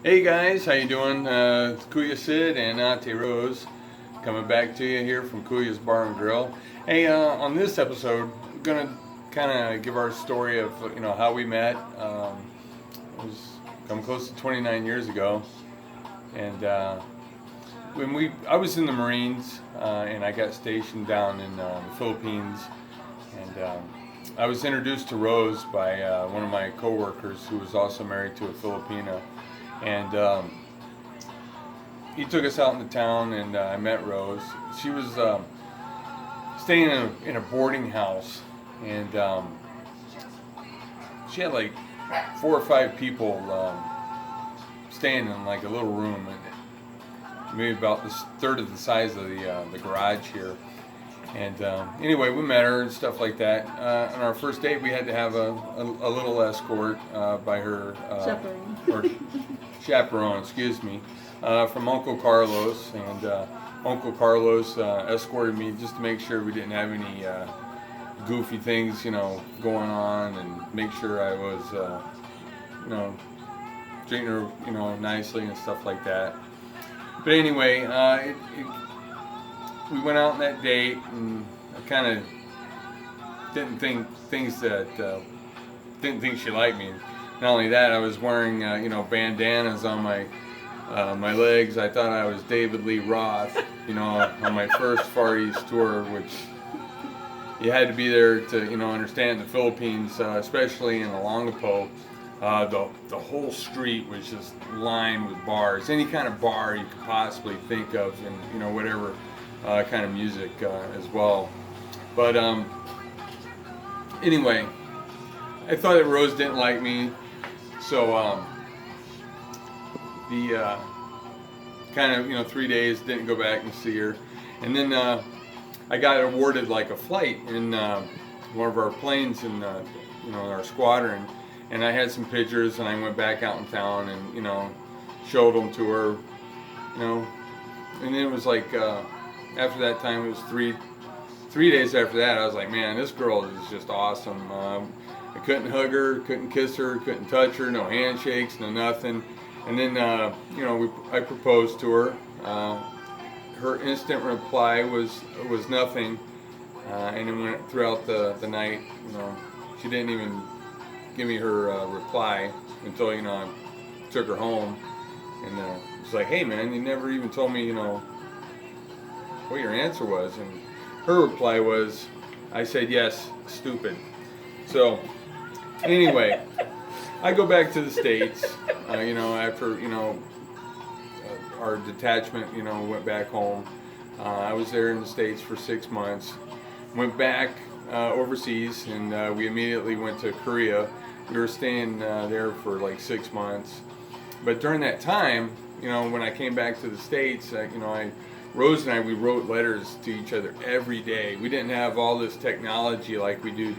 Hey guys, how you doing? It's Kuya Sid and Auntie Rose coming back to you here from Kuya's Bar and Grill. Hey, on this episode, we're gonna kind of give our story of how we met. It was come close to 29 years ago, and I was in the Marines and I got stationed down in the Philippines, and I was introduced to Rose by one of my coworkers who was also married to a Filipina. And he took us out into town, and I met Rose. She was staying in a boarding house, and she had like 4 or 5 people staying in like a little room, maybe about this third of the size of the garage here. And anyway, we met her and stuff like that. On our first date, we had to have a little escort by her Chaperone. or chaperone, excuse me, from Uncle Carlos. And Uncle Carlos escorted me just to make sure we didn't have any goofy things, going on, and make sure I was, treating her, nicely and stuff like that. But anyway, we went out on that date, and I kind of didn't think she liked me. Not only that, I was wearing bandanas on my legs. I thought I was David Lee Roth, on my first Far East tour, which you had to be there to understand. The Philippines, especially in Olongapo, the whole street was just lined with bars. Any kind of bar you could possibly think of, and whatever kind of music as well. But anyway, I thought that Rose didn't like me, so the kind of 3 days didn't go back and see her, and then I got awarded like a flight in one of our planes in our squadron, and I had some pictures, and I went back out in town and showed them to her, and then it was like. After that time, it was three days after that, I was like, man, this girl is just awesome. I couldn't hug her, couldn't kiss her, couldn't touch her, no handshakes, no nothing. And then, I proposed to her. Her instant reply was nothing. And then went throughout the night, she didn't even give me her reply until, I took her home. And it was like, hey man, you never even told me, what your answer was. And her reply was, I said yes, stupid. So anyway, I go back to the States, after our detachment went back home. I was there in the States for 6 months, went back overseas, and we immediately went to Korea. We were staying there for like 6 months, but during that time, when I came back to the States, Rose and I, we wrote letters to each other every day. We didn't have all this technology like we do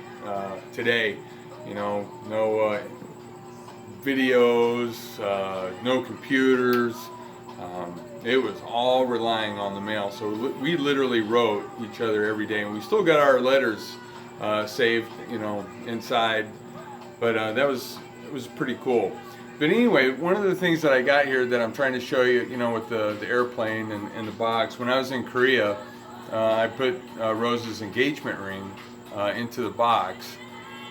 today. No videos, no computers. It was all relying on the mail. So we literally wrote each other every day, and we still got our letters saved, inside. But it was pretty cool. But anyway, one of the things that I got here that I'm trying to show you, with the airplane and the box, when I was in Korea, I put Rose's engagement ring into the box,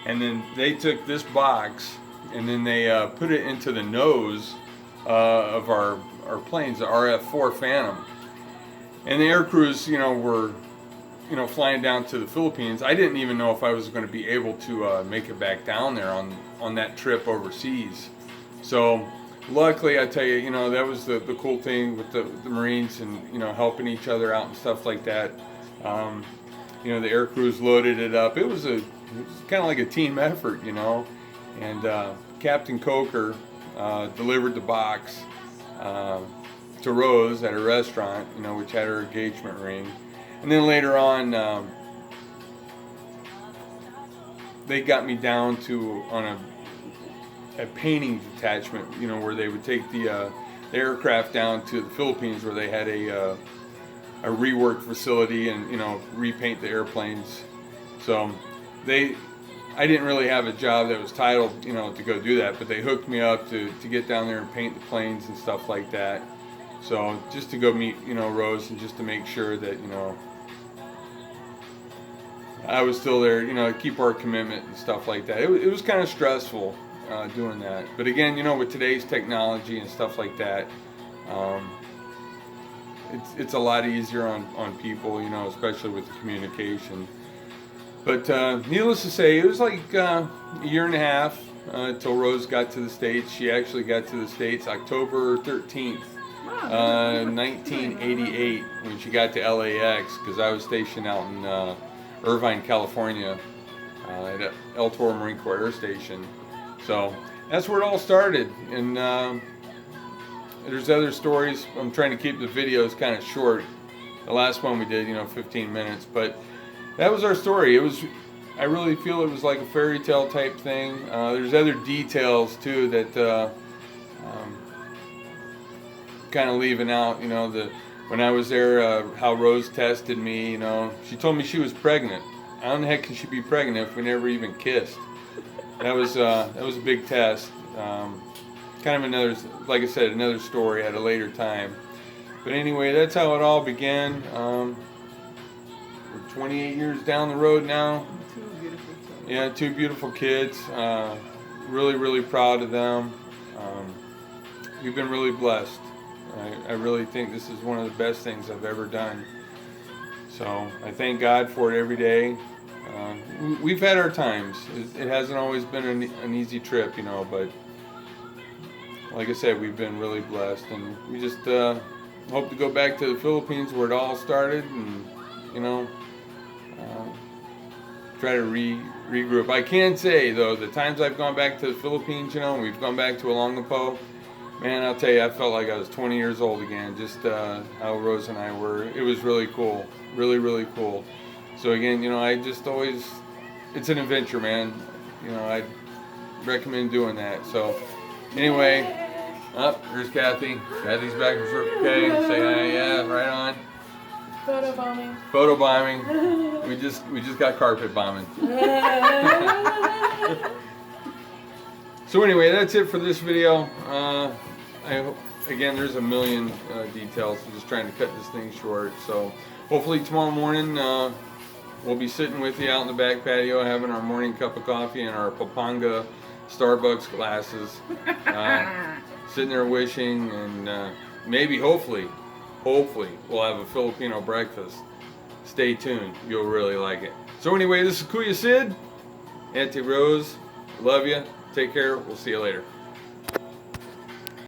and then they took this box and then they put it into the nose of our planes, the RF-4 Phantom. And the air crews, were flying down to the Philippines. I didn't even know if I was going to be able to make it back down there on that trip overseas. So luckily, I tell you, that was the cool thing with the Marines, and helping each other out and stuff like that. The air crews loaded it up. It was kind of like a team effort, and Captain Coker delivered the box to Rose at a restaurant, which had her engagement ring. And then later on, they got me down to on a painting detachment, where they would take the aircraft down to the Philippines, where they had a rework facility, and repaint the airplanes. So they I didn't really have a job that was titled, you know, to go do that, but they hooked me up to get down there and paint the planes and stuff like that. So just to go meet, you know, Rose, and just to make sure that, you know, I was still there, you know, keep our commitment and stuff like that. It was kind of stressful doing that. But again, you know, with today's technology and stuff like that, it's a lot easier on people, you know, especially with the communication. But needless to say, it was like a year and a half until Rose got to the States. She actually got to the States October 13th, 1988, when she got to LAX, because I was stationed out in Irvine, California, at El Toro Marine Corps Air Station. So that's where it all started. And there's other stories. I'm trying to keep the videos kind of short. The last one we did, you know, 15 minutes, but that was our story. I really feel it was like a fairy tale type thing. There's other details too that kind of leaving out, you know, when I was there, how Rose tested me, you know. She told me she was pregnant. How in the heck can she be pregnant if we never even kissed? That was a big test. Kind of another, like I said, another story at a later time. But anyway, that's how it all began. We're 28 years down the road now. Two beautiful children. Yeah, 2 beautiful kids. Really, really proud of them. We've been really blessed. I really think this is one of the best things I've ever done. So I thank God for it every day. We've had our times. It hasn't always been an easy trip, you know, but like I said, we've been really blessed, and we just hope to go back to the Philippines where it all started, and, you know, try to regroup. I can say, though, the times I've gone back to the Philippines, you know, and we've gone back to Olongapo, man, I'll tell you, I felt like I was 20 years old again, just how Rose and I were. It was really cool. Really, really cool. So again, you know, I just always, it's an adventure, man. You know, I'd recommend doing that. So anyway, there's Kathy. Kathy's back for okay. Say hi, yeah, right on. Photo bombing. Photo bombing. We just got carpet bombing. So anyway, that's it for this video. I hope, again, there's a million details. I'm just trying to cut this thing short. So hopefully tomorrow morning we'll be sitting with you out in the back patio having our morning cup of coffee and our Pampanga Starbucks glasses. Sitting there wishing, and maybe, hopefully, we'll have a Filipino breakfast. Stay tuned. You'll really like it. So anyway, this is Kuya Sid. Auntie Rose, love you. Take care. We'll see you later.